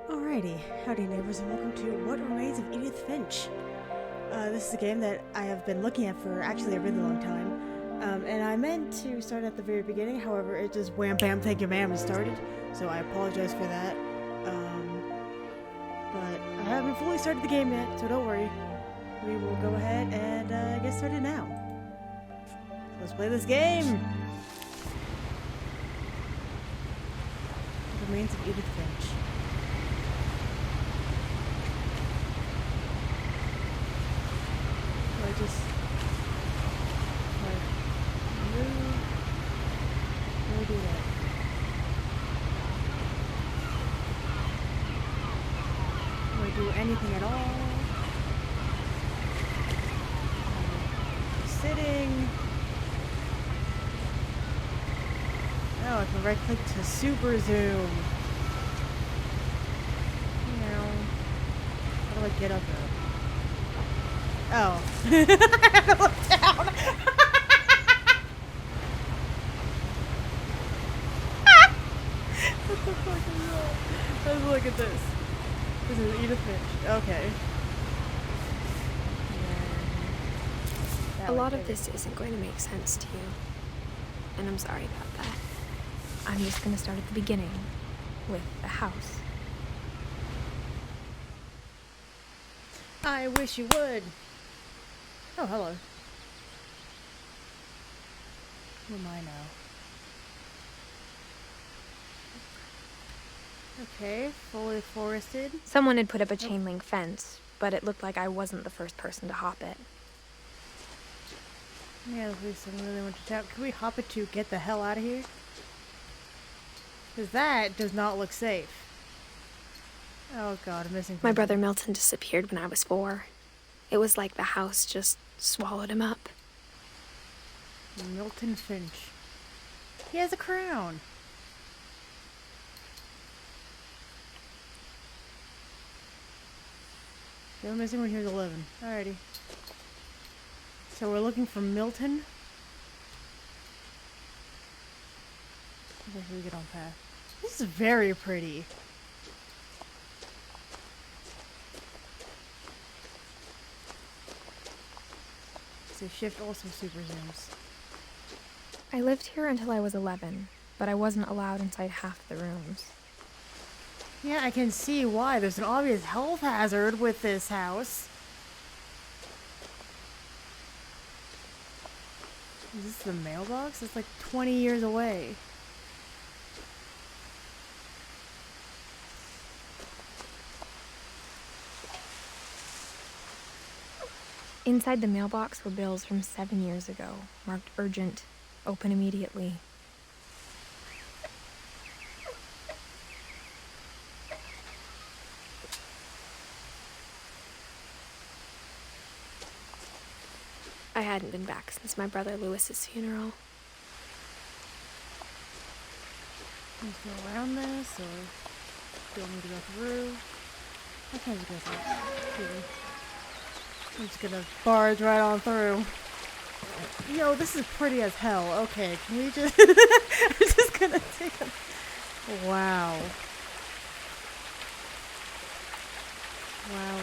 Alrighty, howdy neighbors, and welcome to What Remains of Edith Finch. This is a game that I have been looking at for actually a really long time, and I meant to start at the very beginning, however it just wham bam thank you ma'am and started, so I apologize for that. But I haven't fully started the game yet, so don't worry. We will go ahead and get started now. So let's play this game! What Remains of Edith Finch. I just like move. How do I do that? Do I do anything at all? Sitting. Oh, I can right click to super zoom. How do I get up there? Oh. I have to look down. What the fuck is that? Let's look at this. This is Edith Finch. Okay. A lot of this isn't going to make sense to you. And I'm sorry about that. I'm just going to start at the beginning with the house. I wish you would. Oh, hello. Who am I now? Okay, fully forested. Someone had put up a chain link fence, but it looked like I wasn't the first person to hop it. Yeah, at least I really want to tap. Can we hop it to get the hell out of here? Because that does not look safe. Oh god, I'm missing My something. brother Milton disappeared when I was 4. It was like the house just swallowed him up. Milton Finch. He has a crown. Still missing when he was 11. Alrighty. So we're looking for Milton. Okay, we get on path. This is very pretty. So shift also super zooms. I lived here until I was 11, but I wasn't allowed inside half the rooms. Yeah, I can see why. There's an obvious health hazard with this house. Is this the mailbox? It's like 20 years away. Inside the mailbox were bills from 7 years ago, marked urgent, open immediately. I hadn't been back since my brother Lewis's funeral. Can I go around this, or do I need to go through? I can't just go through. I'm just gonna barge right on through. Yo, this is pretty as hell. Okay, can we just... I'm just gonna take a... Wow. Wow.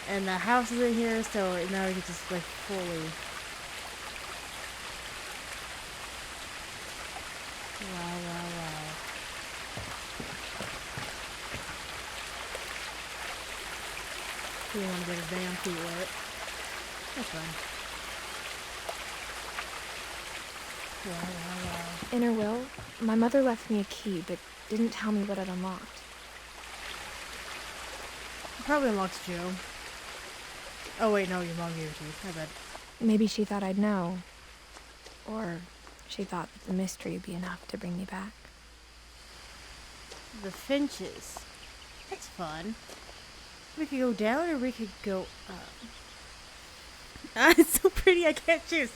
And the house is in here, so now we can just, like, fully... Wow. We don't want to get his damn feet wet. That's fine. Wow. In her will, my mother left me a key, but didn't tell me what it unlocked. It probably unlocks Joe. Oh wait, no, your mom gave it to you. I bet. Maybe she thought I'd know. Or she thought that the mystery would be enough to bring me back. The Finches. That's fun. We could go down or we could go up. Ah, it's so pretty, I can't choose.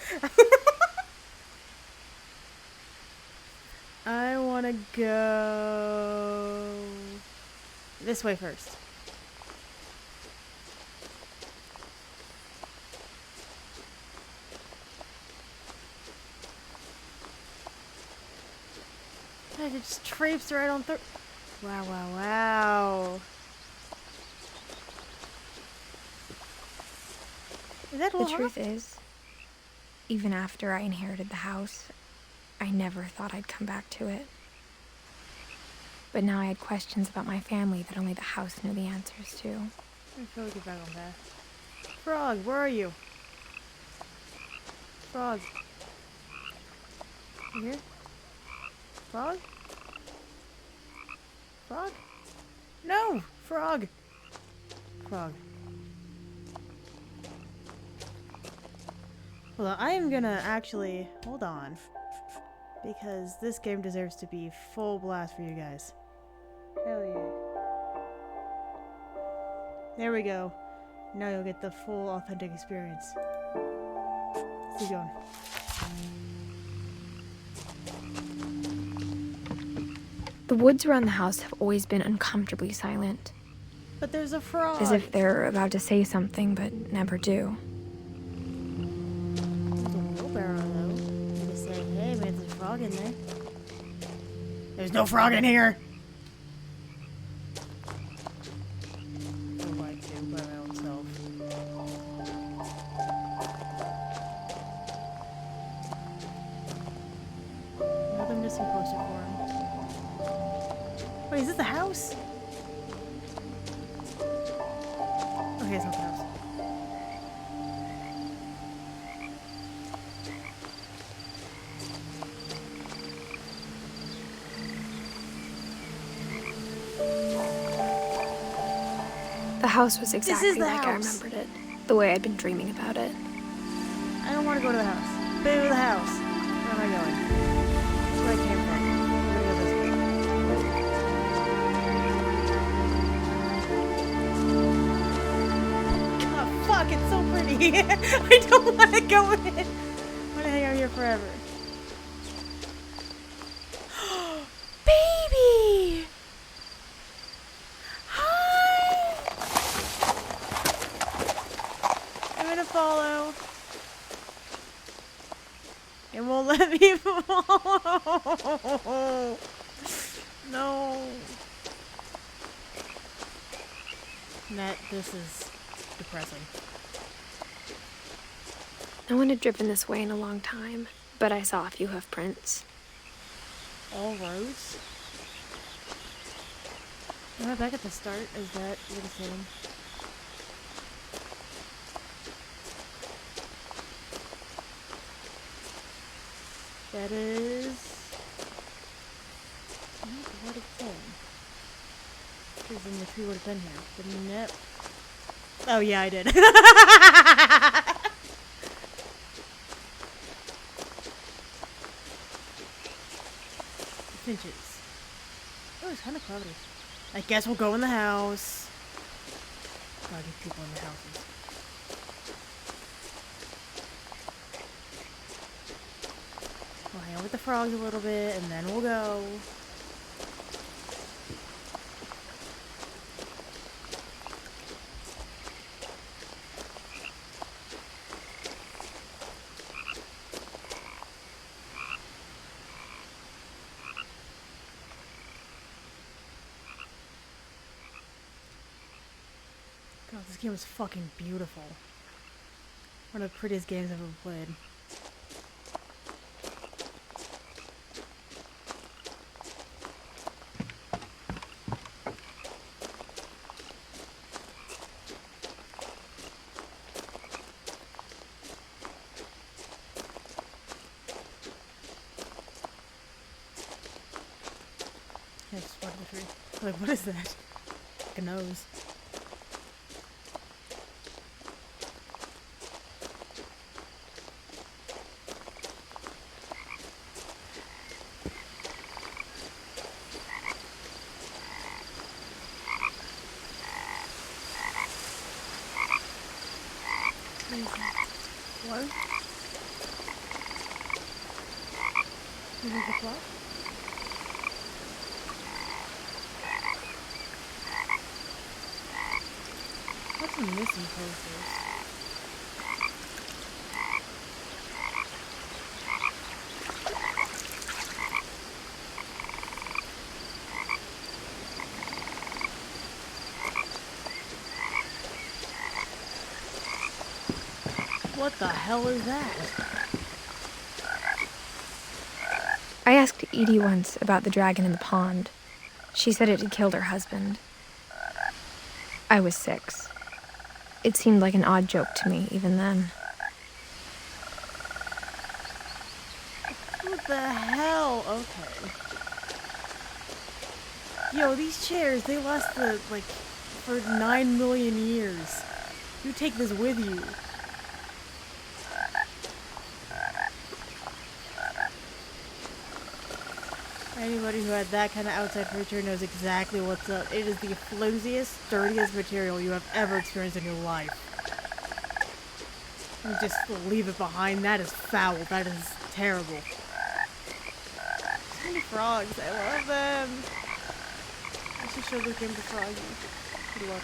I want to go this way first. I just traipsed right on through. Wow, wow, wow. Is that The all? truth is, even after I inherited the house, I never thought I'd come back to it. But now I had questions about my family that only the house knew the answers to. I feel like get back on that. Frog, where are you? Frog. You here? Frog? Frog? No! Frog! Frog. Well, I am gonna actually... Hold on. Because this game deserves to be full blast for you guys. Hell yeah. There we go. Now you'll get the full authentic experience. Let's keep going. The woods around the house have always been uncomfortably silent. But there's a frog! As if they're about to say something, but never do. There's a wheelbarrow, though. You just say, hey, man, there's a frog in there. There's no frog in here! I feel like to by my own self. Another missing poster for him. Wait, is this the house? Okay, it's not the house. The house was exactly the like I house. remembered it, the way I'd been dreaming about it. I don't want to go to the house. Boo, the house. Where am I going? That's where I came from. I'm gonna go this way. Oh, fuck, it's so pretty. I don't want to go in. I want to hang out here forever. Baby! Hi! I'm gonna follow. It won't let me follow. No. Matt, this is depressing. No one had driven this way in a long time, but I saw a few hoof prints. All roads? Am I back at the start? Is that what it's saying? That is... what it's saying. Because then the tree would have been here. But nope. Oh yeah, I did. Finches. Oh, it's kind of cloudy. I guess we'll go in the house. Gotta get people in the houses. We'll hang out with the frogs a little bit, and then we'll go. God, this game is fucking beautiful. One of the prettiest games I've ever played. I just spotted the tree. Like, what is that? Like a nose. What? Is it the clock? What's some missing posters? What the hell is that? I asked Edie once about the dragon in the pond. She said it had killed her husband. I was 6. It seemed like an odd joke to me even then. What the hell? Okay. Yo, these chairs, they lasted, like, for 9 million years. You take this with you. Anybody who had that kind of outside furniture knows exactly what's up. It is the flimsiest, dirtiest material you have ever experienced in your life. And just leave it behind. That is foul. That is terrible. So many frogs. I love them. I should show this game to Froggy. I love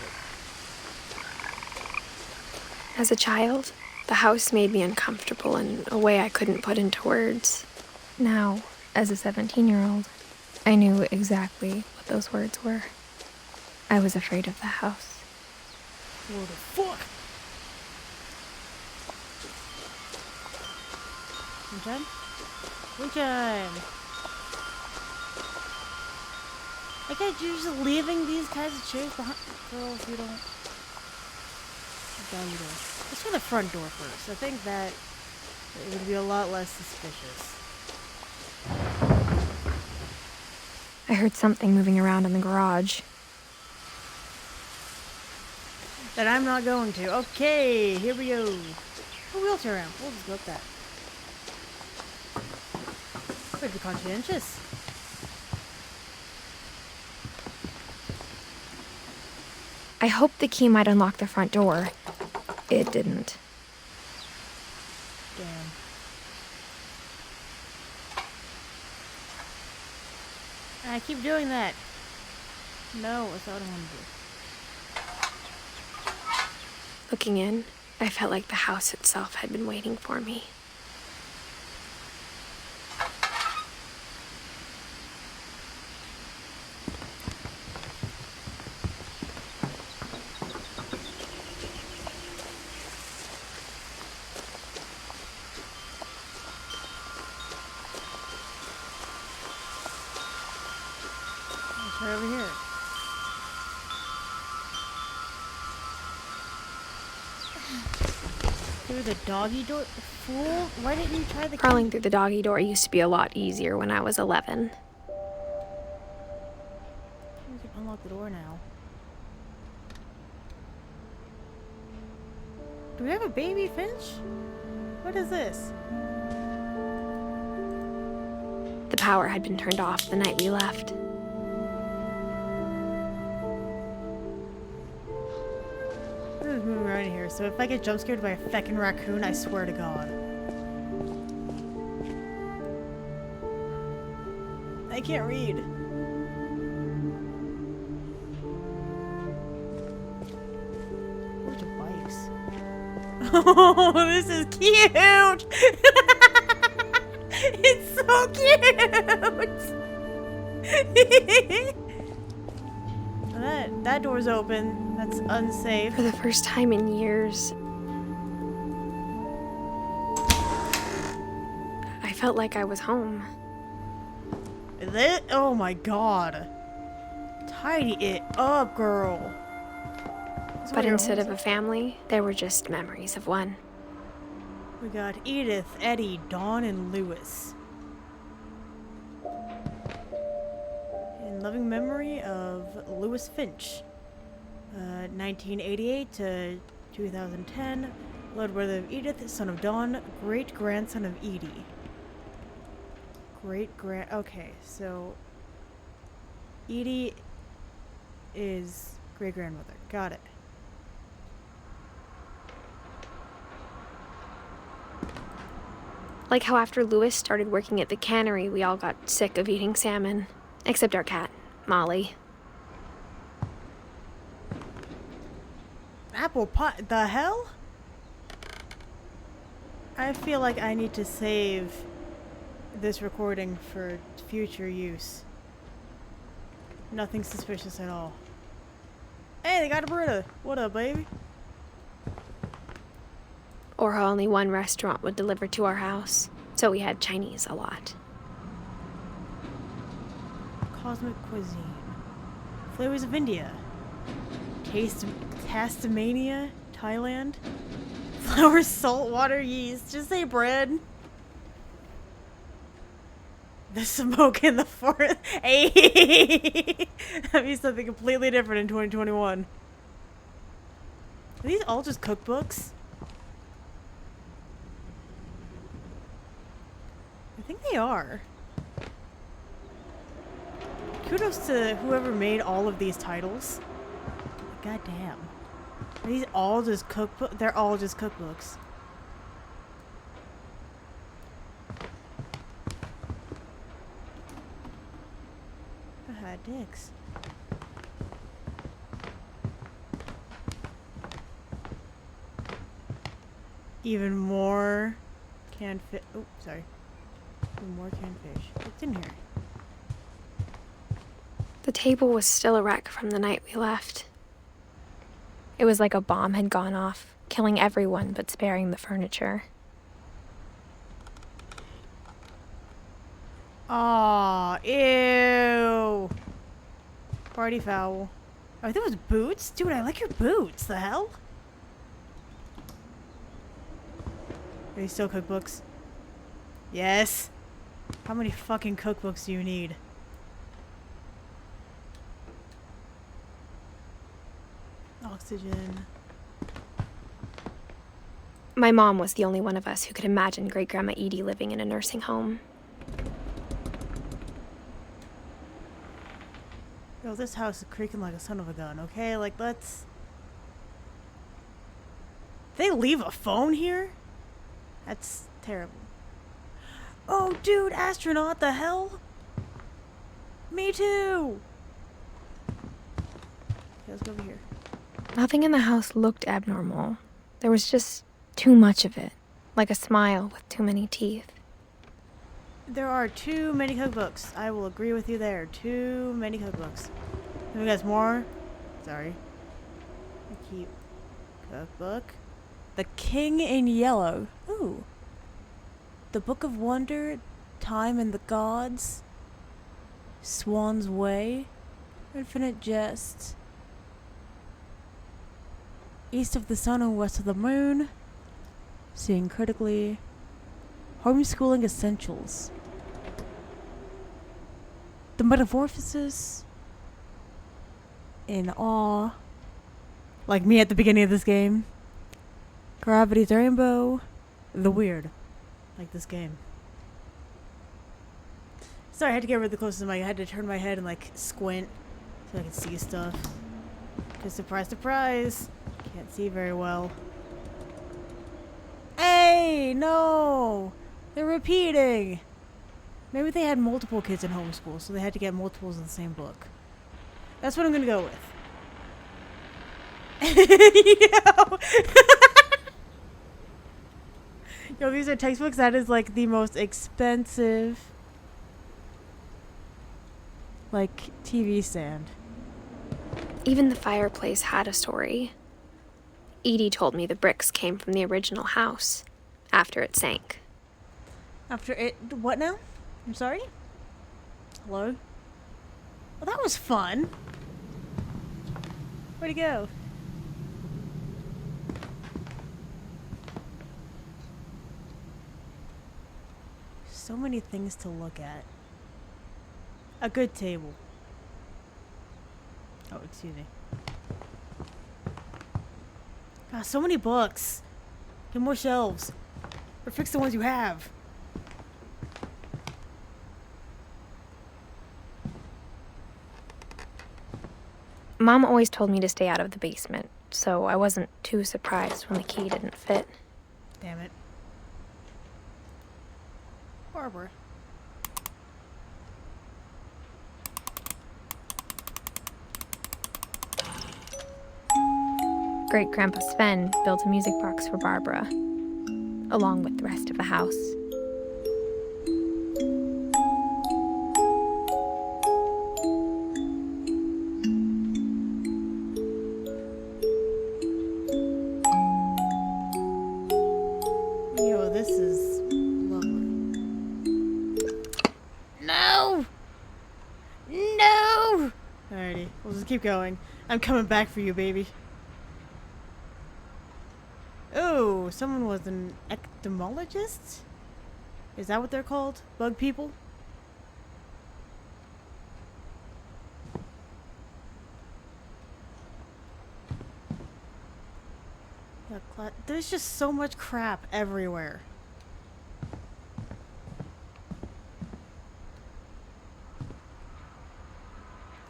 it. As a child, the house made me uncomfortable in a way I couldn't put into words. Now, as a 17-year-old, I knew exactly what those words were. I was afraid of the house. What the fuck? Moonshine? Moonshine! I can't you're just leaving these kinds of chairs behind. Girls, you don't. Down door. Let's try the front door first. I think that it would be a lot less suspicious. I heard something moving around in the garage. That I'm not going to. Okay, here we go. A wheelchair ramp. We'll just go up that. Way to be conscientious. I hoped the key might unlock the front door. It didn't. Damn. I keep doing that. No, that's not what I want to do. Looking in, I felt like the house itself had been waiting for me. It's right over here. Through the doggy door? Fool? Why didn't you try the Crawling through the doggy door used to be a lot easier when I was 11. We can unlock the door now. Do we have a baby Finch? What is this? The power had been turned off the night we left. This is moving right in here, so if I get jump scared by a feckin' raccoon, I swear to God. I can't read. Bunch of bikes. Oh, this is cute! It's so cute! That door's open. That's unsafe. For the first time in years, I felt like I was home. Is it? Oh my God. Tidy it up, girl. But instead of a family, there were just memories of one. We got Edith, Eddie, Dawn, and Lewis. In loving memory of Lewis Finch. 1988 to 2010. Blood brother of Edith, son of Dawn, great-grandson of Edie. Okay, so Edie is great-grandmother. Got it. Like how after Lewis started working at the cannery, we all got sick of eating salmon. Except our cat, Molly. Apple pie? The hell? I feel like I need to save this recording for future use. Nothing suspicious at all. Hey, they got a burrito. What up, baby? or how only one restaurant would deliver to our house, so we had Chinese a lot. Cosmic cuisine. Flavors of India. Tasmania, Thailand. Flour, salt, water, yeast. Just say bread. The smoke in the forest. Hey! That means something completely different in 2021. Are these all just cookbooks? I think they are. Kudos to whoever made all of these titles. God damn. Are these all just cookbooks? They're all just cookbooks. Dicks. Even more canned fish. Oh, sorry. Even more canned fish. What's in here? The table was still a wreck from the night we left. It was like a bomb had gone off, killing everyone but sparing the furniture. Aw, ew. Party foul. Oh, that was boots? Dude, I like your boots. The hell? Are these still cookbooks? Yes. How many fucking cookbooks do you need? Oxygen. My mom was the only one of us who could imagine Great-Grandma Edie living in a nursing home. Yo, this house is creaking like a son of a gun, okay? Like, let's... They leave a phone here? That's terrible. Oh, dude, astronaut, the hell? Me too! Okay, let's go over here. Nothing in the house looked abnormal. There was just too much of it, like a smile with too many teeth. There are too many cookbooks. I will agree with you there. Too many cookbooks. Have you guys more? Sorry. I keep cookbook. The King in Yellow. Ooh. The Book of Wonder. Time and the Gods. Swan's Way. Infinite Jest. East of the Sun and West of the Moon. Seeing Critically. Homeschooling Essentials. The Metamorphosis. In Awe. Like me at the beginning of this game. Gravity's Rainbow. The Weird. Like this game. Sorry, I had to get rid of the closest mic. I had to turn my head and like squint so I could see stuff. Because surprise, surprise. Can't see very well. Hey, no! They're repeating! Maybe they had multiple kids in homeschool, so they had to get multiples of the same book. That's what I'm gonna go with. Yo! Yo, these are textbooks. That is like the most expensive, like, TV stand. Even the fireplace had a story. Edie told me the bricks came from the original house, after it sank. After it... What now? I'm sorry? Hello? Well, that was fun. Where'd he go? So many things to look at. A good table. Oh, excuse me. God, so many books. Get more shelves. Or fix the ones you have. Mom always told me to stay out of the basement, so I wasn't too surprised when the key didn't fit. Damn it. Barbara. Great-Grandpa Sven built a music box for Barbara, along with the rest of the house. Alrighty, we'll just keep going. I'm coming back for you, baby. Oh, someone was an entomologist? Is that what they're called? Bug people? There's just so much crap everywhere.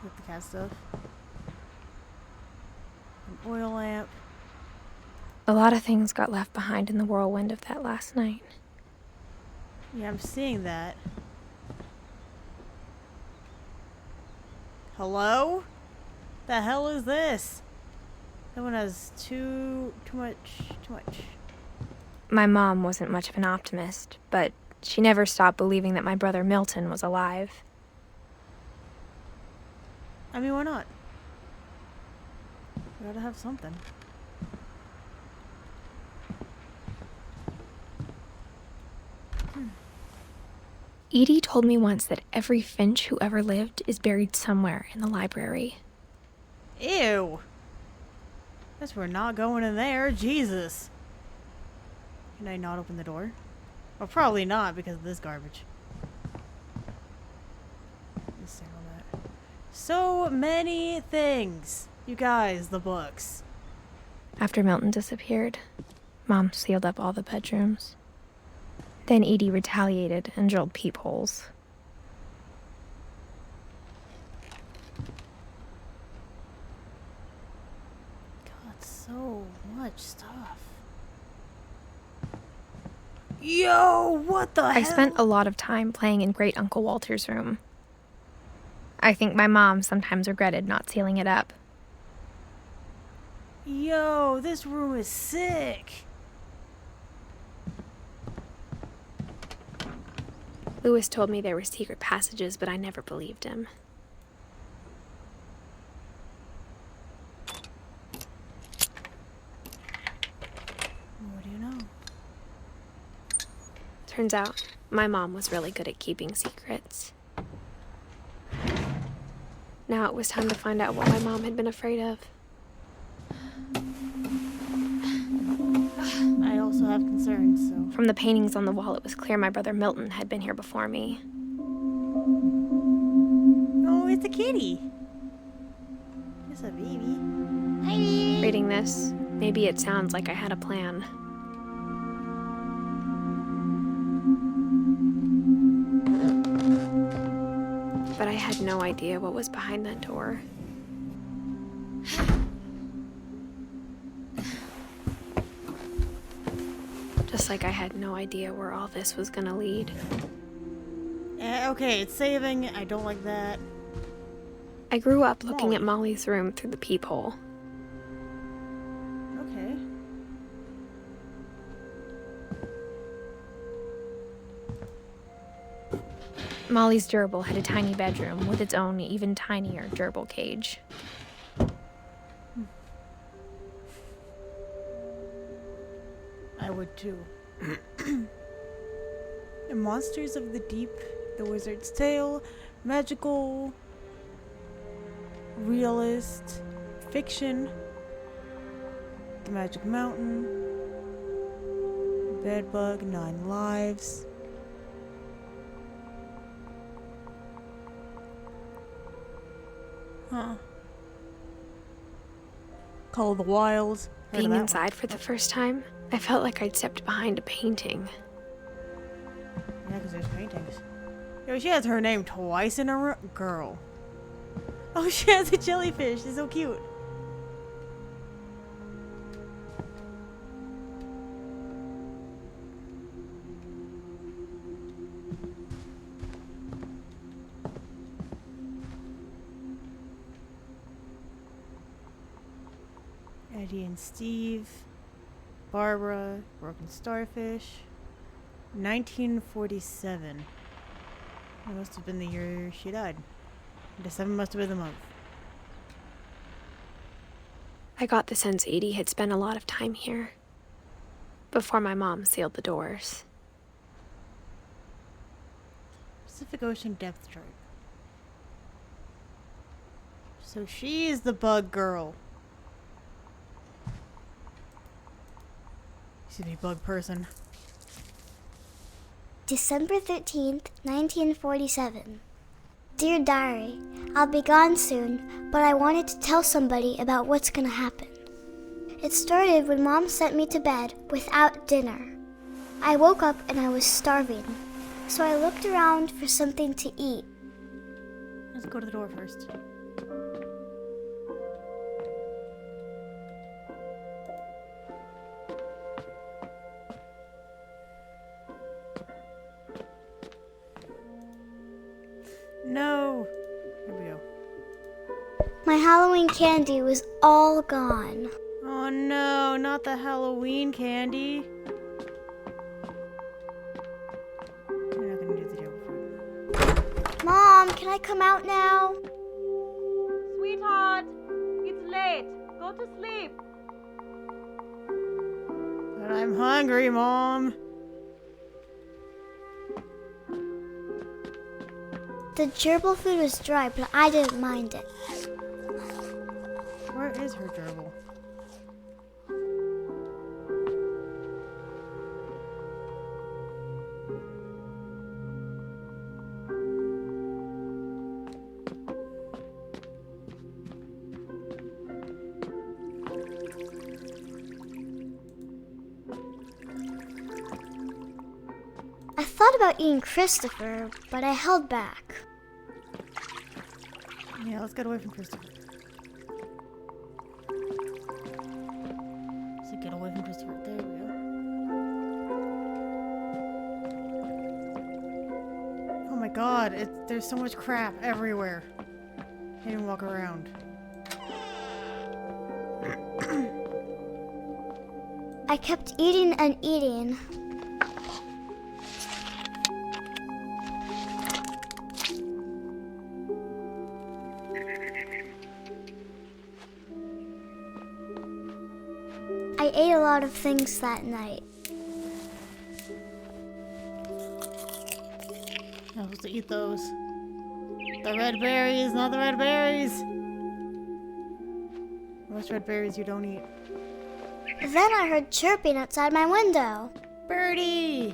With the cat stuff. An oil lamp. A lot of things got left behind in the whirlwind of that last night. Yeah, I'm seeing that. Hello? The hell is this? That one has too much. My mom wasn't much of an optimist, but she never stopped believing that my brother Milton was alive. I mean, why not? We gotta have something. Edie told me once that every Finch who ever lived is buried somewhere in the library. Ew. Guess we're not going in there. Jesus. Can I not open the door? Well, probably not because of this garbage. Let's see all that. So many things. You guys, the books. After Milton disappeared, Mom sealed up all the bedrooms. Then Edie retaliated and drilled peepholes. God, so much stuff. Yo, what the hell? I spent a lot of time playing in Great Uncle Walter's room. I think my mom sometimes regretted not sealing it up. Yo, this room is sick. Lewis told me there were secret passages, but I never believed him. What do you know? Turns out, my mom was really good at keeping secrets. Now it was time to find out what my mom had been afraid of. I also have concerns, so. From the paintings on the wall, it was clear my brother Milton had been here before me. Oh, it's a kitty. It's a baby. Hi, baby. Reading this, maybe it sounds like I had a plan. But I had no idea what was behind that door. Just like I had no idea where all this was gonna lead. Okay, it's saving. I don't like that. I grew up looking at Molly's room through the peephole. Okay. Molly's gerbil had a tiny bedroom with its own even tinier gerbil cage. I would too. The Monsters of the Deep, The Wizard's Tale, Magical, Realist, Fiction, The Magic Mountain, Bedbug, 9 Lives. Huh. Call of the Wild. Being inside for the first time, I felt like I'd stepped behind a painting. Yeah, because there's paintings. Yo, she has her name twice in a row. Girl. Oh, she has a jellyfish. It's so cute. Eddie and Steve. Barbara. Broken Starfish. 1947. That must have been the year she died. December must have been the month. I got the sense Edie had spent a lot of time here. Before my mom sealed the doors. Pacific Ocean depth chart. So she's the bug girl. Excuse me, bug person. December 13th, 1947. Dear Diary, I'll be gone soon, but I wanted to tell somebody about what's gonna happen. It started when Mom sent me to bed without dinner. I woke up and I was starving, so I looked around for something to eat. Let's go to the door first. No! Here we go. My Halloween candy was all gone. Oh no, not the Halloween candy. We're not gonna do the devil fruit. Mom, can I come out now? Sweetheart, it's late. Go to sleep. But I'm hungry, Mom. The gerbil food was dry, but I didn't mind it. Where is her gerbil? I thought about eating Christopher, but I held back. Yeah, let's get away from Christopher. So get away from Christopher. There we go. Oh my god, there's so much crap everywhere. Can't even walk around. I kept eating and eating. I ate a lot of things that night. I'm supposed to eat those. The red berries, not the red berries. Most red berries you don't eat. Then I heard chirping outside my window. Birdie!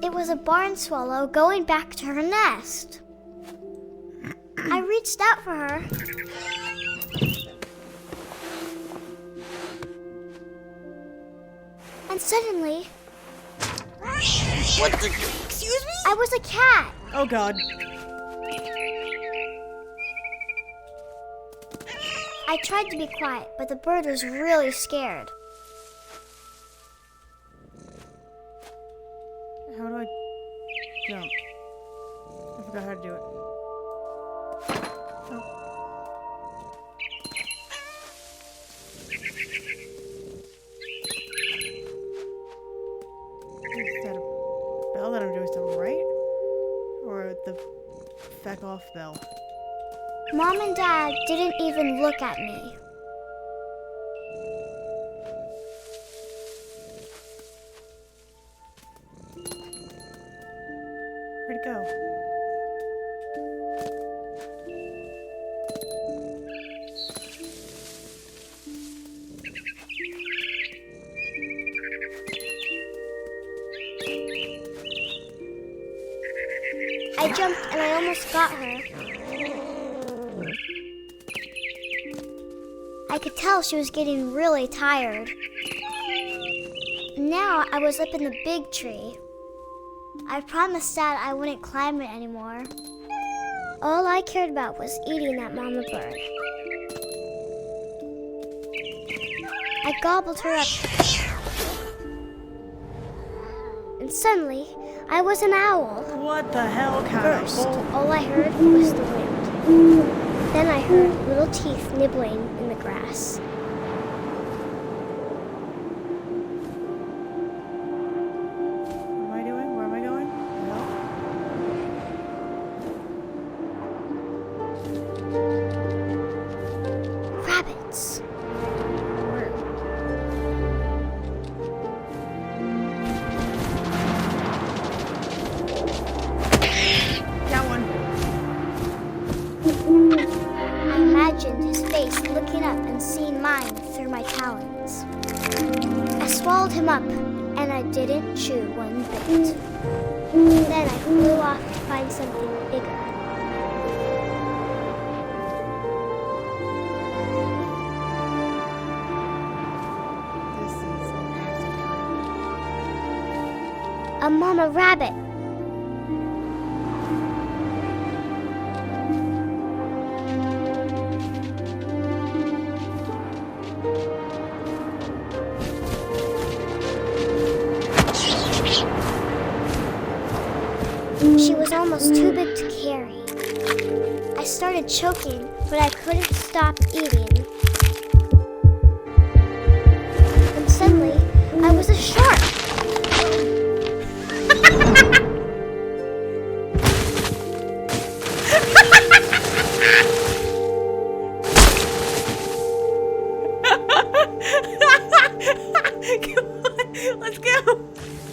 It was a barn swallow going back to her nest. I reached out for her. And suddenly, What the? Excuse me? I was a cat. Oh god. I tried to be quiet, but the bird was really scared. How do I jump? I forgot how to do it. Oh. Is that a bell that I'm doing something right? Or the feck off bell? Mom and Dad didn't even look at me. Where'd it go? I jumped and I almost got her. I could tell she was getting really tired. Now I was up in the big tree. I promised Dad I wouldn't climb it anymore. All I cared about was eating that mama bird. I gobbled her up. And suddenly, I was an owl. What the hell kind First, of bull? all I heard was the wind. Then I heard little teeth nibbling in the grass. What am I doing? Where am I going? Well, Rabbits. where? Got one. imagined his face looking up and seeing mine through my talons. I swallowed him up, and I didn't chew one bit. Then I flew off to find something bigger. This is an accident. A mama rabbit. She was almost too big to carry. I started choking, but I couldn't stop eating. And suddenly, I was a shark. Come on, let's go.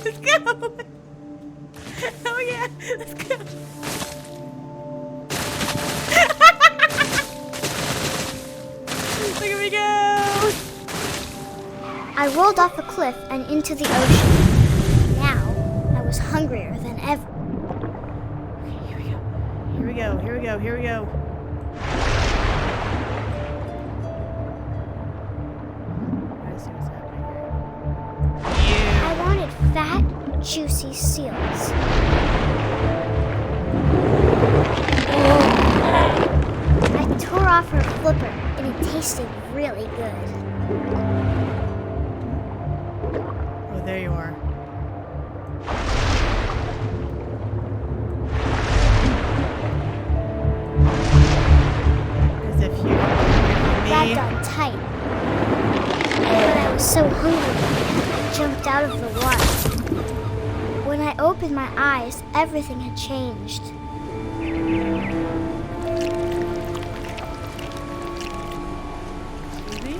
Let's go. Oh yeah, let's go. Look at me go. I rolled off a cliff and into the ocean. Now, I was hungrier than ever. Here we go. Here we go. Here we go. Here we go. I see what's happening here. I wanted fat, juicy seals. I tore off her flipper, and it tasted really good. Oh, there you are. As if you Grabbed on tight. But I was so hungry, I jumped out of the water. When I opened my eyes, everything had changed. Excuse me?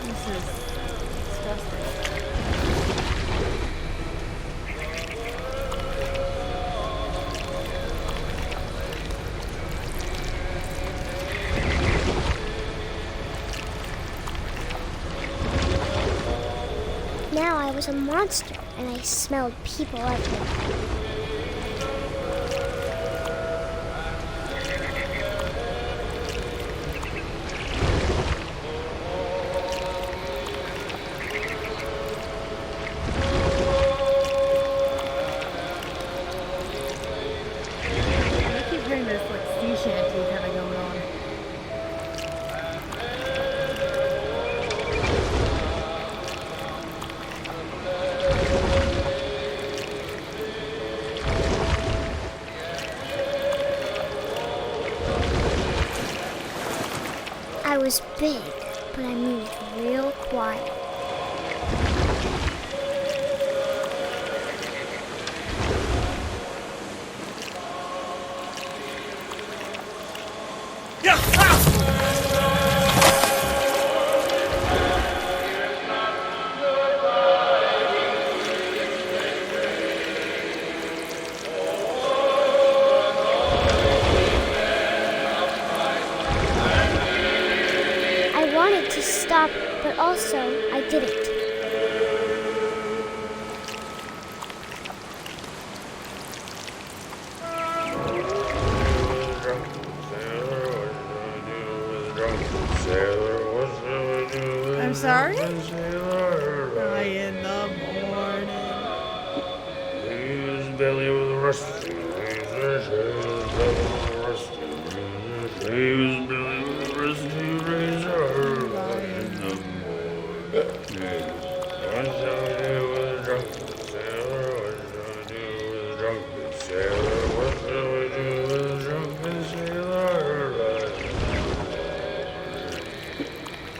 This is disgusting. Now I was a monster, and I smelled people everywhere. I keep hearing this like sea shanty kind of going on. I was big, but I moved real quiet. I wanted to stop, but also I didn't. I'm sorry? Early in the morning. His belly was rusty. His belly was rusty. Razor in the morning. What shall we do with a drunken sailor? What shall we do with a drunken sailor? What shall we do with a drunken sailor?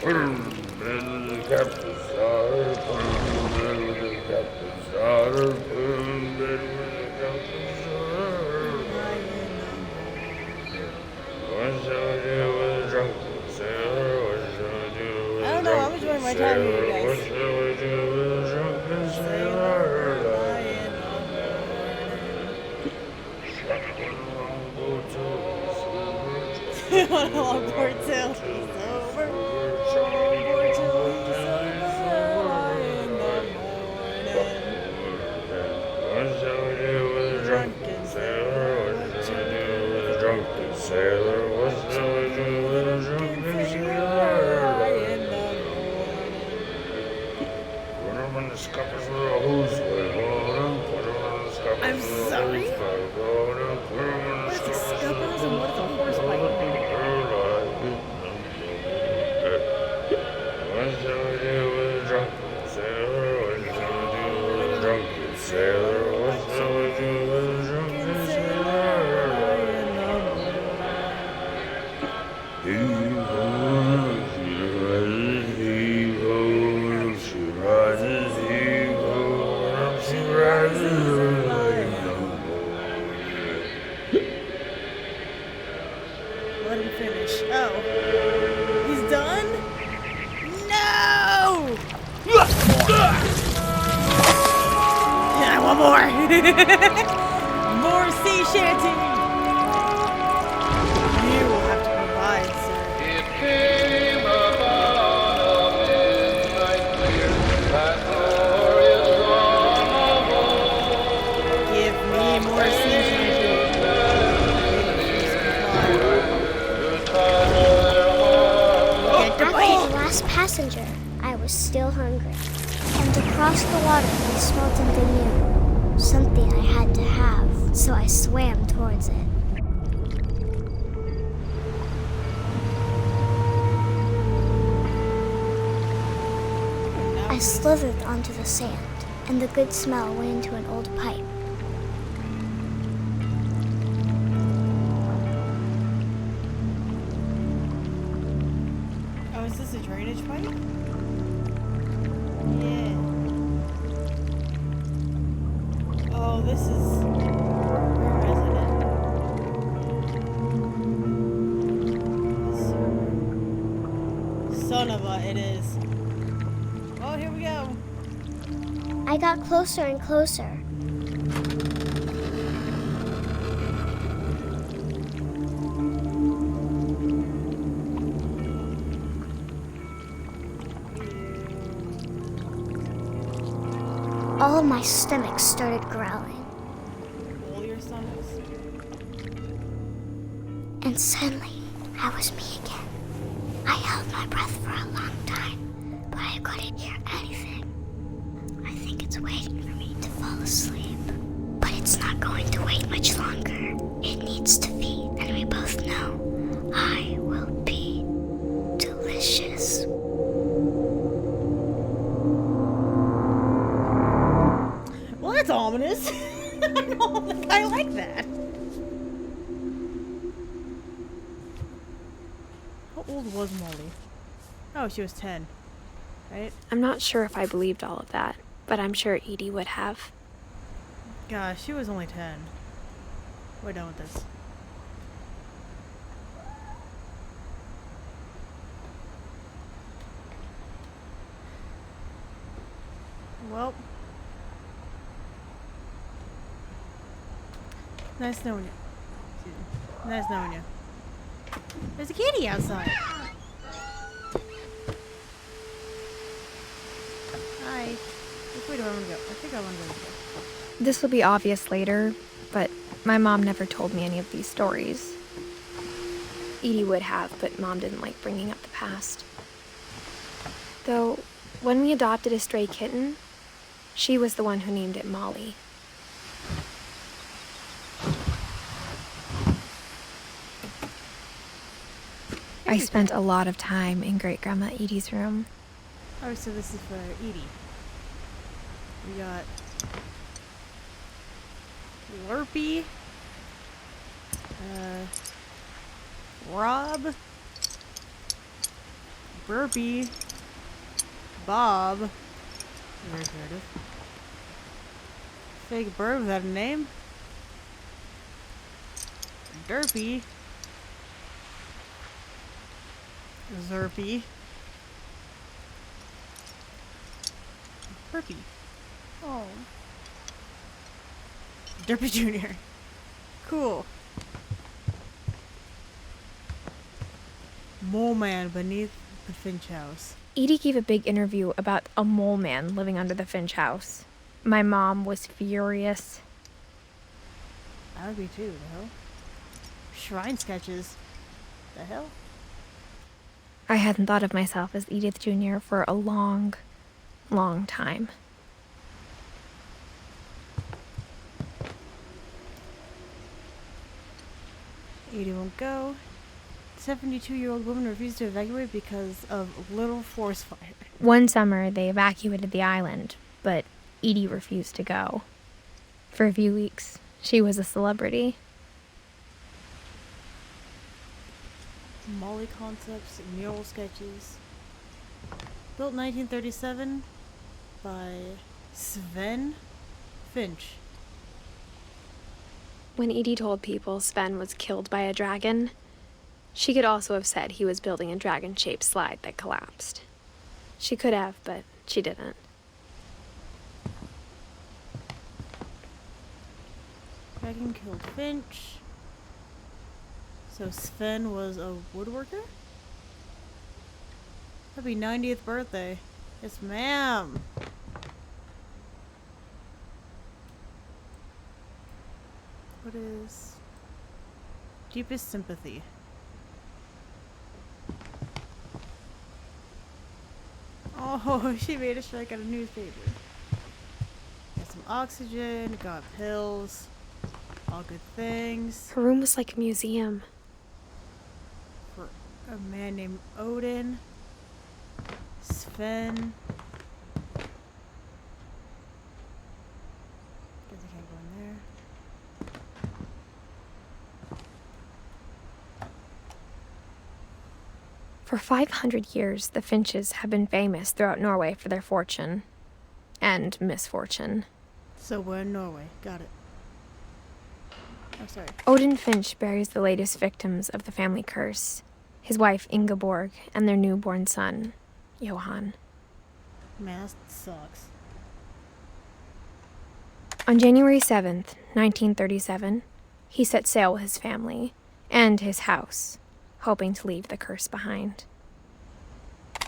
I don't know, I'm enjoying my time here, guys. Sailor, lie in the morning. On a longboard till he's sober. Longboard till he's sober. Lie in the morning. Drunken sailor, what you do with a drunken sailor? What shall I do with a drunken sailor? Lie in the I'm sorry? What is the scuppers and what is a horse bite? What shall I do with a drunken sailor? What shall I do with a drunken sailor? What shall I do with a drunken sailor? Heave-ho, she rises, heave-ho, she rises, heave-ho, she rises early in the morning. Let him finish. Oh. He's done? No! Yeah, one more. More sea shanty. You will have to provide, sir. It came upon a midnight clear, that glorious dawn of old. Give me more sea shanty. Get the After bite. the last passenger, I was still hungry. And across the water I smelled something new. Something I had to have, so I swam towards it. I slithered onto the sand, and the good smell went into an old pipe. Oh, is this a drainage pipe? Yeah. Oh, this is... Where is it? Son of a... It is. Oh, here we go. I got closer and closer. All of my stomach started growling, All your stomachs. and suddenly I was me again. I held my breath for a long time, but I couldn't hear anything. I think it's waiting for me to fall asleep, but it's not going to wait much longer. It needs to feed, and we both know I will be delicious. Well, that's ominous. I don't think I like that. How old was Molly? Oh, she was 10. Right? I'm not sure if I believed all of that, but I'm sure Edie would have. Gosh, she was only 10. We're done with this. Well. Nice knowing you. Excuse me. Nice knowing you. There's a kitty outside. Hi. Which way do I want to go? I think I want to go this way. This will be obvious later, but my mom never told me any of these stories. Edie would have, but Mom didn't like bringing up the past. Though, when we adopted a stray kitten, she was the one who named it Molly. I spent a lot of time in Great-Grandma Edie's room. Oh, so this is for Edie. We got Lurpy, Rob, Burpee. Bob. Very creative. Fake bird without a name. Derpy. Zerpy. Burpee. Oh. Derpy Jr. Cool. Mole man beneath the Finch house. Edie gave a big interview about a mole man living under the Finch house. My mom was furious. I would be too, the hell? Shrine sketches. The hell? I hadn't thought of myself as Edith Jr. for a long, long time. Edie won't go. 72-year-old woman refused to evacuate because of little forest fire. One summer, they evacuated the island, but Edie refused to go. For a few weeks, she was a celebrity. Molly concepts, mural sketches. Built 1937 by Sven Finch. When Edie told people Sven was killed by a dragon, she could also have said he was building a dragon-shaped slide that collapsed. She could have, but she didn't. Dragon killed Finch. So Sven was a woodworker? Happy 90th birthday. Yes, ma'am. What is deepest sympathy? Oh, she made a strike out of newspaper. Got some oxygen, got pills, all good things. Her room was like a museum. For a man named Odin, Sven. Guess I can't go in there. For 500 years, the Finches have been famous throughout Norway for their fortune and misfortune. So we're in Norway. Got it. Oh, sorry. Odin Finch buries the latest victims of the family curse, his wife Ingeborg and their newborn son, Johan. Man, that sucks. On January 7th, 1937, he set sail with his family and his house, hoping to leave the curse behind.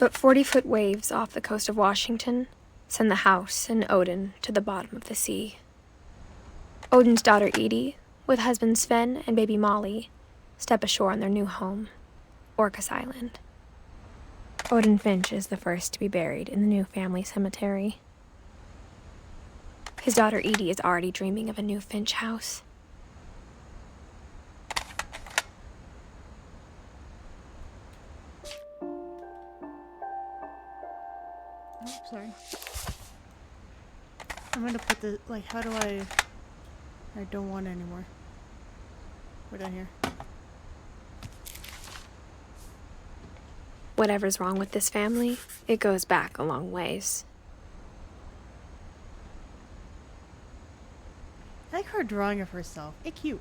But 40-foot waves off the coast of Washington send the house and Odin to the bottom of the sea. Odin's daughter Edie, with husband Sven and baby Molly, step ashore on their new home, Orcas Island. Odin Finch is the first to be buried in the new family cemetery. His daughter Edie is already dreaming of a new Finch house. Oh, sorry. I'm gonna put the, like, how do I don't want it anymore. We're down here. Whatever's wrong with this family, it goes back a long ways. I like her drawing of herself. It's cute.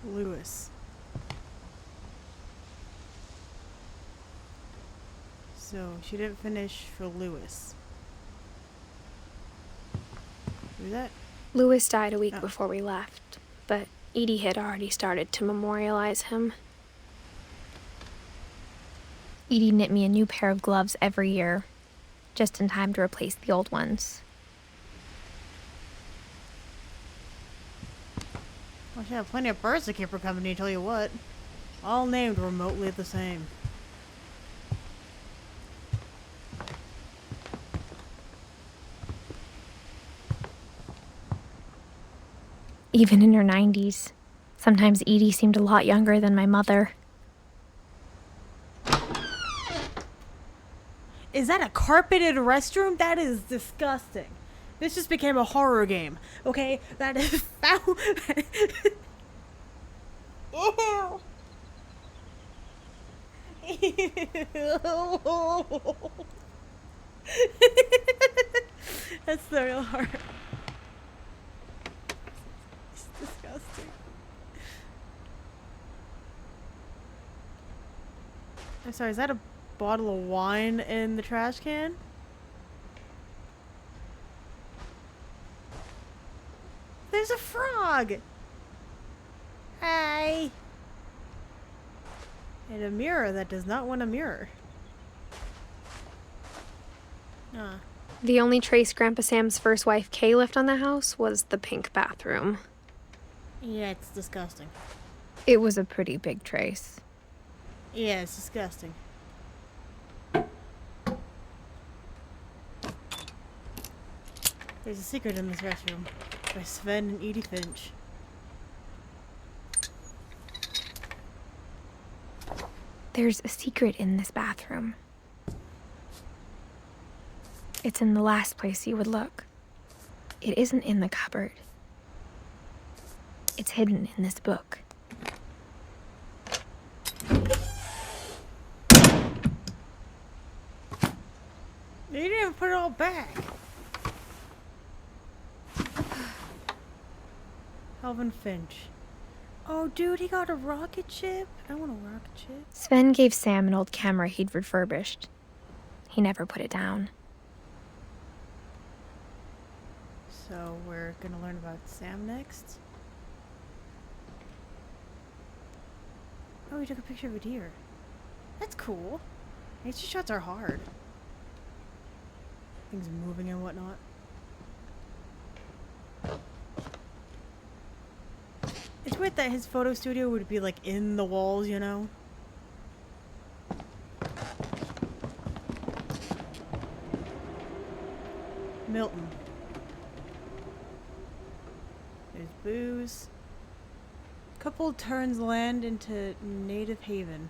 Lewis. So she didn't finish for Lewis. Who's that? Lewis died a week Oh. before we left, but Edie had already started to memorialize him. Edie knit me a new pair of gloves every year, just in time to replace the old ones. Well, she had plenty of birds to keep her company, tell you what. All named remotely the same. Even in her 90s, sometimes Edie seemed a lot younger than my mother. Is that a carpeted restroom? That is disgusting. This just became a horror game. Okay? That is foul. Ew. That's the real horror. It's disgusting. I'm sorry, is that a bottle of wine in the trash can? There's a frog! Hi! And a mirror that does not want a mirror. Ah. The only trace Grandpa Sam's first wife, Kay, left on the house was the pink bathroom. Yeah, it's disgusting. It was a pretty big trace. Yeah, it's disgusting. There's a secret in this restroom by Sven and Edith Finch. There's a secret in this bathroom. It's in the last place you would look. It isn't in the cupboard. It's hidden in this book. You didn't even put it all back. Calvin Finch. Oh, dude, he got a rocket ship. I want a rocket ship. Sven gave Sam an old camera he'd refurbished. He never put it down. So we're gonna learn about Sam next. Oh, he took a picture of a deer. That's cool. Nature shots are hard. Things moving and whatnot. It's weird that his photo studio would be like in the walls, you know? Milton. There's booze. Couple turns land into Native Haven.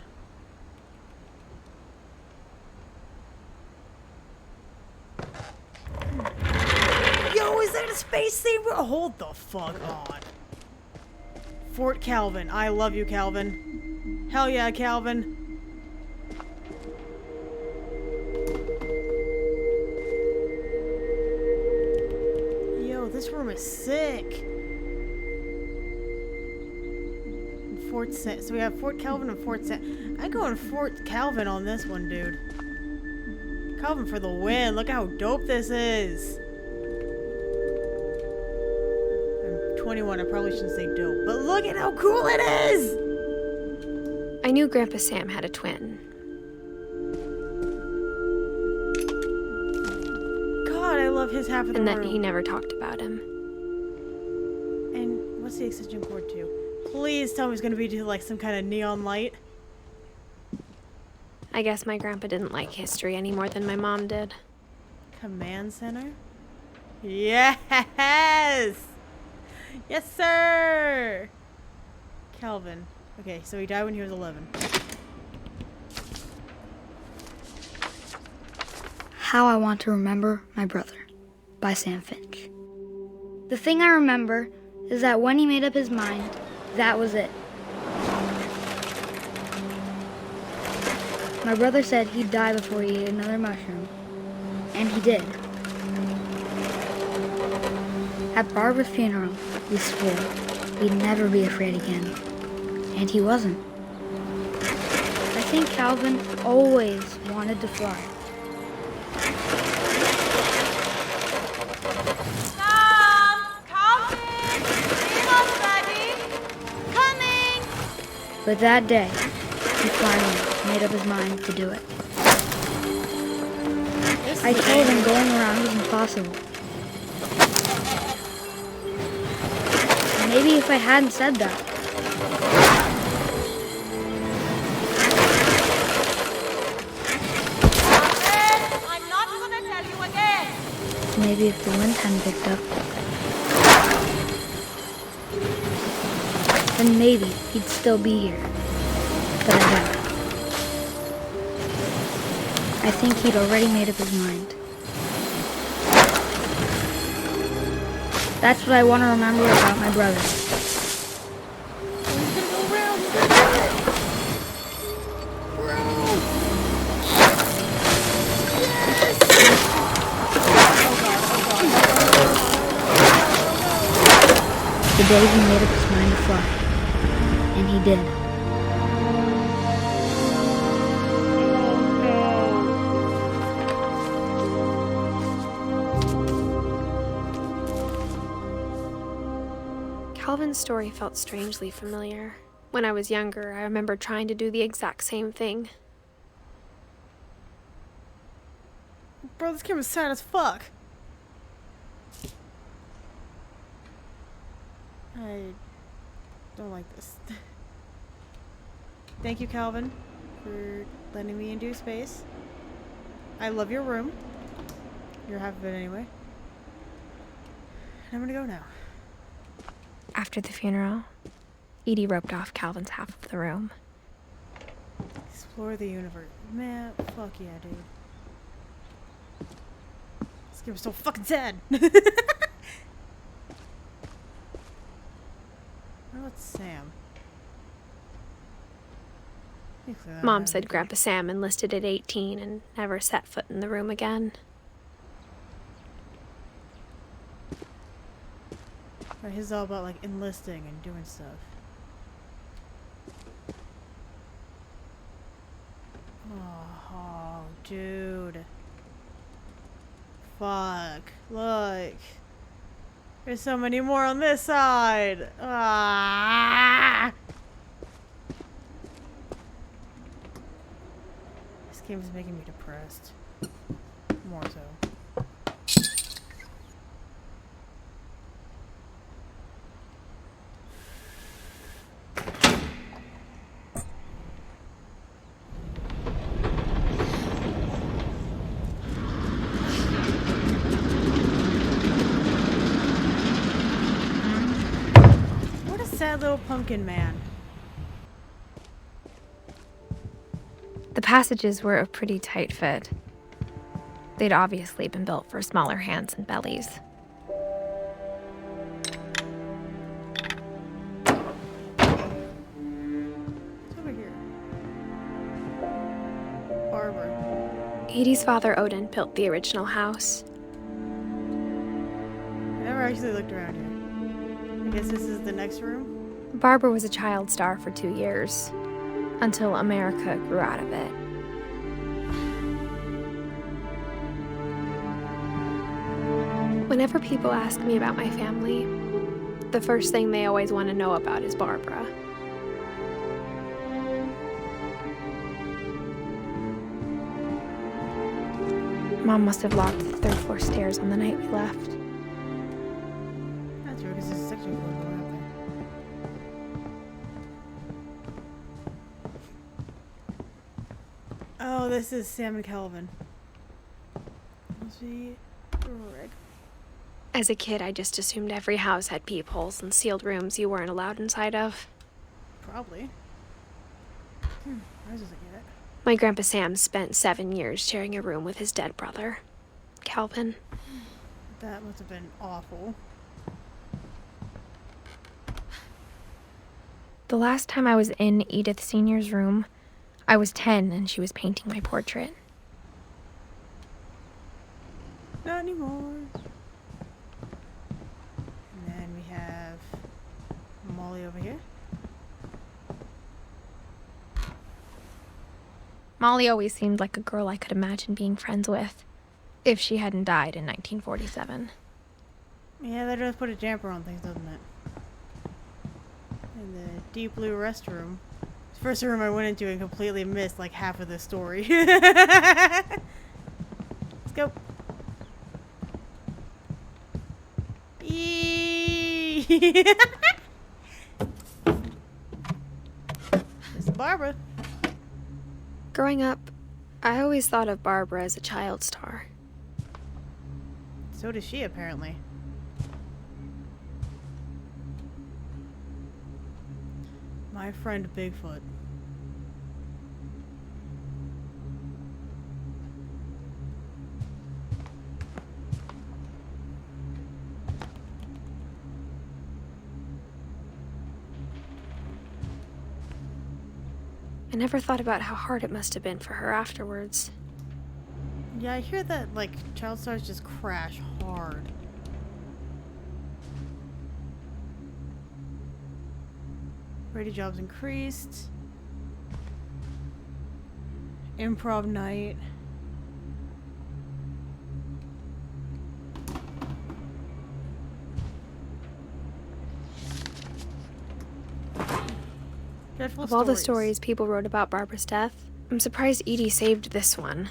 Yo, is that a space saber? Hold the fuck on. Fort Calvin. I love you, Calvin. Hell yeah, Calvin. Yo, this room is sick. Fort Sa- so we have Fort Calvin and Fort Sa- I'm going Fort Calvin on this one, dude. Calvin for the win. Look how dope this is. I'm 21. I probably shouldn't say dope, but look at how cool it is. I knew Grandpa Sam had a twin. God, I love his half of the And that room. he never talked about him. And what's the extension cord to? Please tell me it's gonna be to like some kind of neon light. I guess my grandpa didn't like history any more than my mom did. Command center? Yes! Yes, sir! Calvin. Okay, so he died when he was 11. How I Want to Remember My Brother by Sam Finch. The thing I remember is that when he made up his mind, that was it. My brother said he'd die before he ate another mushroom, and he did. At Barbara's funeral, we swore we'd never be afraid again, and he wasn't. I think Calvin always wanted to fly. But that day, he finally made up his mind to do it. I told him going around was impossible. Maybe if I hadn't said that. I'm not gonna tell you again. Maybe if the wind hadn't picked up, then maybe he'd still be here. But I doubt it. I think he'd already made up his mind. That's what I want to remember about my brother. The day he made up his mind to fly. And he did. Calvin's story felt strangely familiar. When I was younger, I remember trying to do the exact same thing. Bro, this camera's sad as fuck. I don't like this. Thank you, Calvin, for letting me into your space. I love your room. You're half of it anyway. I'm gonna go now. After the funeral, Edie roped off Calvin's half of the room. Explore the universe. Man, fuck yeah, dude. This game is so fucking sad. Oh, it's Sam. Mom said Grandpa Sam enlisted at 18 and never set foot in the room again. Right, his is all about like enlisting and doing stuff. Oh, dude. Fuck. Look. There's so many more on this side. Ah! This game is making me depressed. More so. Sad little pumpkin man. The passages were a pretty tight fit. They'd obviously been built for smaller hands and bellies. What's over here? Barbara. Edie's father, Odin, built the original house. I never actually looked around here. I guess this is the next room? Barbara was a child star for 2 years, until America grew out of it. Whenever people ask me about my family, the first thing they always want to know about is Barbara. Mom must have locked the third floor stairs on the night we left. That's weird because there's a section floor going up there. Oh, this is Sam and Calvin. Must be Rick. As a kid, I just assumed every house had peepholes and sealed rooms you weren't allowed inside of. Probably. Ours doesn't get it. My Grandpa Sam spent 7 years sharing a room with his dead brother, Calvin. That must have been awful. The last time I was in Edith Sr.'s room, I was 10 and she was painting my portrait. Not anymore. And then we have Molly over here. Molly always seemed like a girl I could imagine being friends with, if she hadn't died in 1947. Yeah, that does put a damper on things, doesn't it? In the deep blue restroom. It's the first room I went into and completely missed like half of the story. Let's go. This is Barbara. Growing up, I always thought of Barbara as a child star. So does she, apparently. My friend Bigfoot. I never thought about how hard it must have been for her afterwards. Yeah, I hear that, like, child stars just crash hard. Radio jobs increased. Improv night. Dreadful Of all the stories people wrote about Barbara's death, I'm surprised Edie saved this one.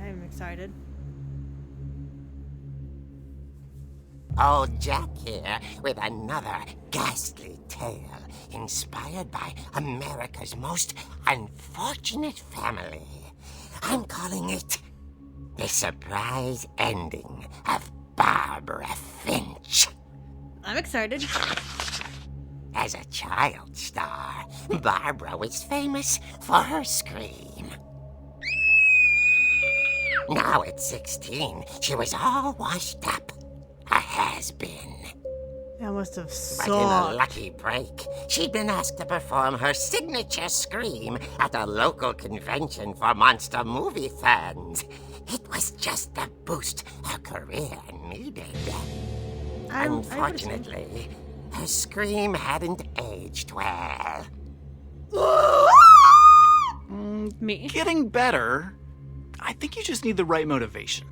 I'm excited. Old Jack here with another ghastly tale inspired by America's most unfortunate family. I'm calling it The Surprise Ending of Barbara Finch. I'm excited. As a child star, Barbara was famous for her scream. Now at 16, she was all washed up. A has-been. That must have But in a sucked. lucky break, she'd been asked to perform her signature scream at a local convention for monster movie fans. It was just the boost her career needed. Unfortunately, her scream hadn't aged well. Me. Getting better. I think you just need the right motivation.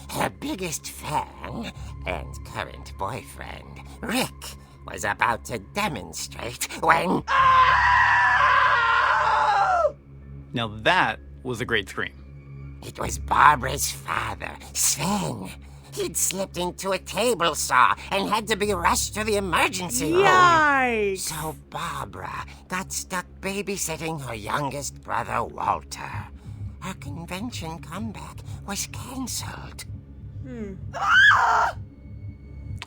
Her biggest fan and current boyfriend, Rick, was about to demonstrate when... Now that was a great scream. It was Barbara's father, Sven. He'd slipped into a table saw and had to be rushed to the emergency room. Yikes! So Barbara got stuck babysitting her youngest brother, Walter. Her convention comeback was cancelled.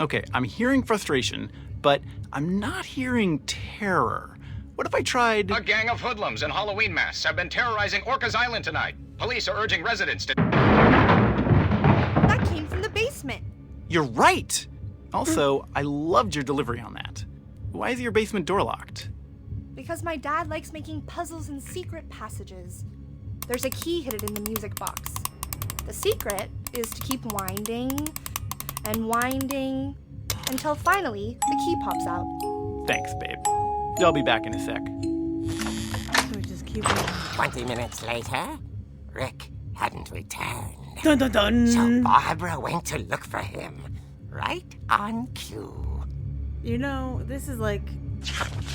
Okay, I'm hearing frustration, but I'm not hearing terror. What if I tried... A gang of hoodlums in Halloween masks have been terrorizing Orcas Island tonight. Police are urging residents to... That came from the basement. You're right! Also, I loved your delivery on that. Why is your basement door locked? Because my dad likes making puzzles and secret passages. There's a key hidden in the music box. The secret is to keep winding and winding until finally the key pops out. Thanks, babe. I'll be back in a sec. So we just keep going. 20 minutes later, Rick hadn't returned. Dun dun dun! So Barbara went to look for him, right on cue. You know, this is like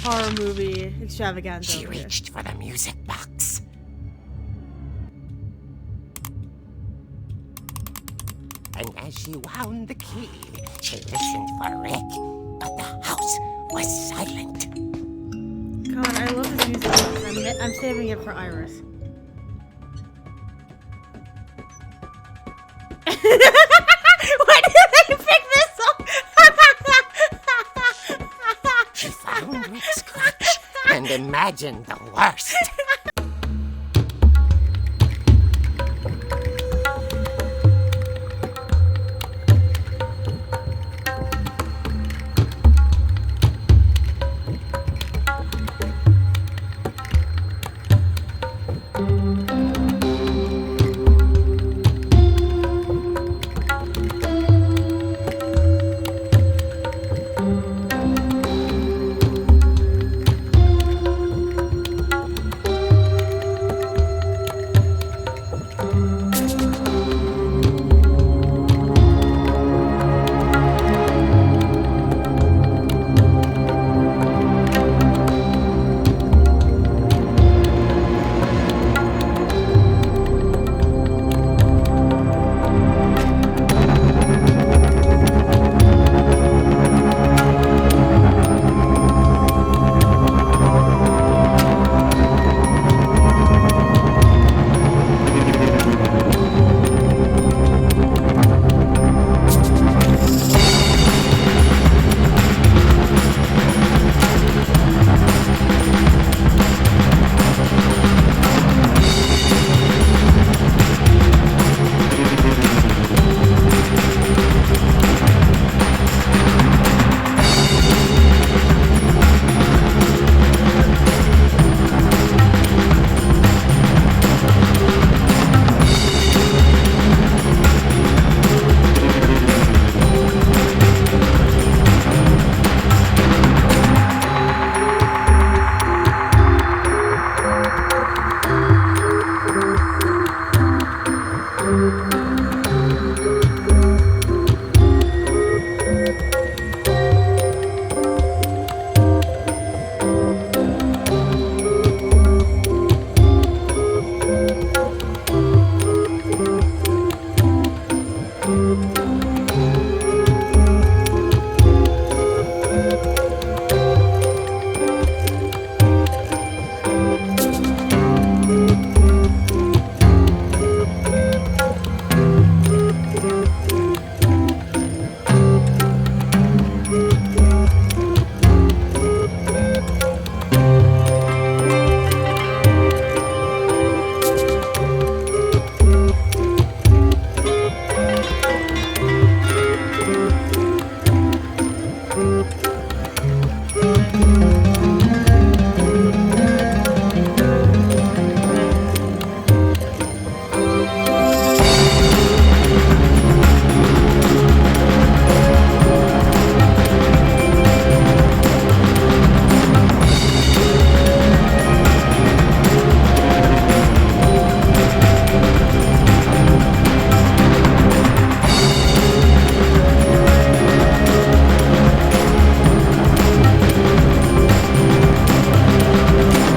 horror movie extravaganza. She over here. reached for the music box. And as she wound the key, she listened for Rick, but the house was silent. Come on, I love this music box. I'm saving it for Iris. Why did they pick this up? She found Rick's crutch and imagined the worst.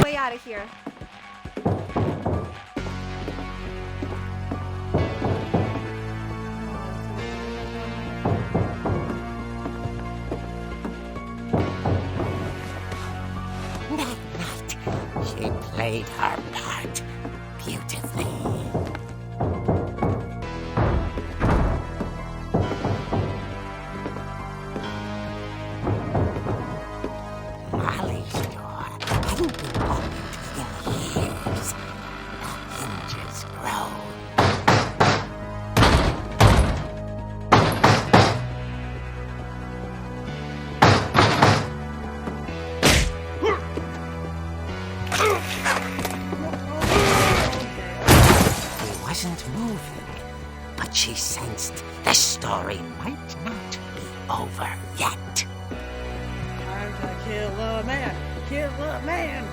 Way out of here. That night, she played her part beautifully. Molly's door hadn't been opened in years. The hinges grow. He wasn't moving, but she sensed the story might not be over yet. I'm gonna kill a man. Kill a man.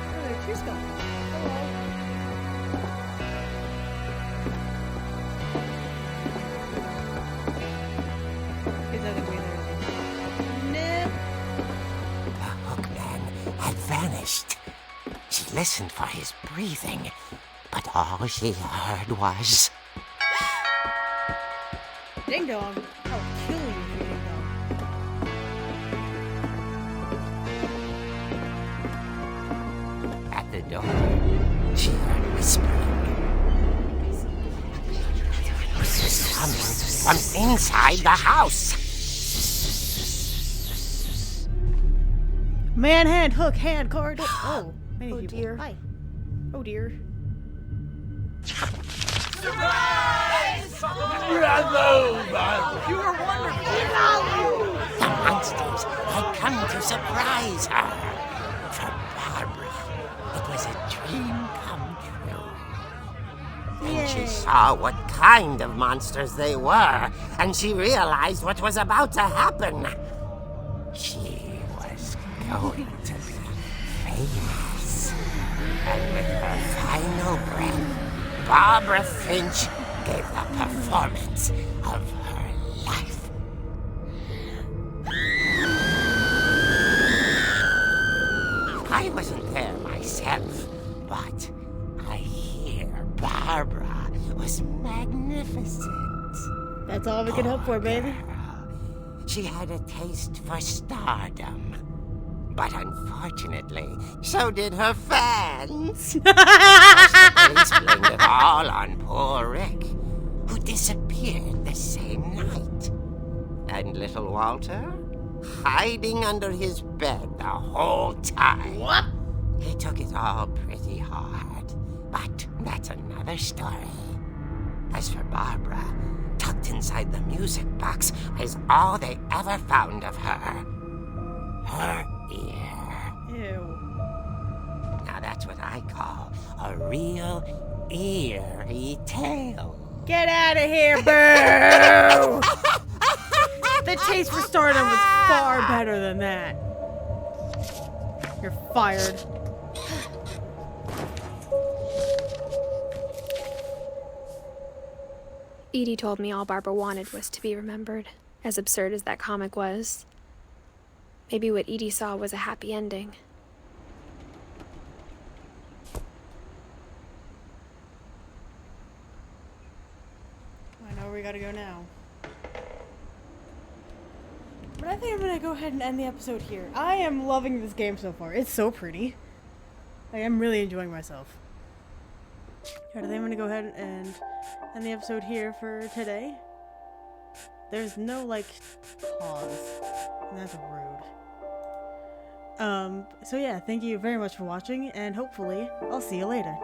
Oh, there she's going. Hello. Is that the way there? No. The hookman had vanished. She listened for his breathing, but all she heard was... Ding dong. I'll kill you if you ding dong. At the door, she heard whispering. Coming from inside the house. Man, hand, hook, hand, card. Oh, many Oh, people. dear. Hi. Oh dear. The monsters had come to surprise her. For Barbara, it was a dream come true. Then she saw what kind of monsters they were, and she realized what was about to happen. She was going to be famous. And with her final breath, Barbara Finch gave the performance of her life. I wasn't there myself, but I hear Barbara was magnificent. That's all we can hope for, baby. Girl. She had a taste for stardom. But unfortunately, so did her fans. The police blamed it all on poor Rick, who disappeared the same night. And little Walter, hiding under his bed the whole time. What? He took it all pretty hard, but that's another story. As for Barbara, tucked inside the music box is all they ever found of her. Her ear. Ew. Now that's what I call a real eerie tale. Get out of here, boo! The taste for stardom was far better than that. You're fired. Edie told me all Barbara wanted was to be remembered, as absurd as that comic was. Maybe what Edie saw was a happy ending. I know we gotta go now. But I think I'm gonna go ahead and end the episode here. I am loving this game so far. It's so pretty. I am really enjoying myself. Alright, I think I'm gonna go ahead and end the episode here for today. There's no, like, pause. And that's rude. So yeah, thank you very much for watching, and hopefully, I'll see you later.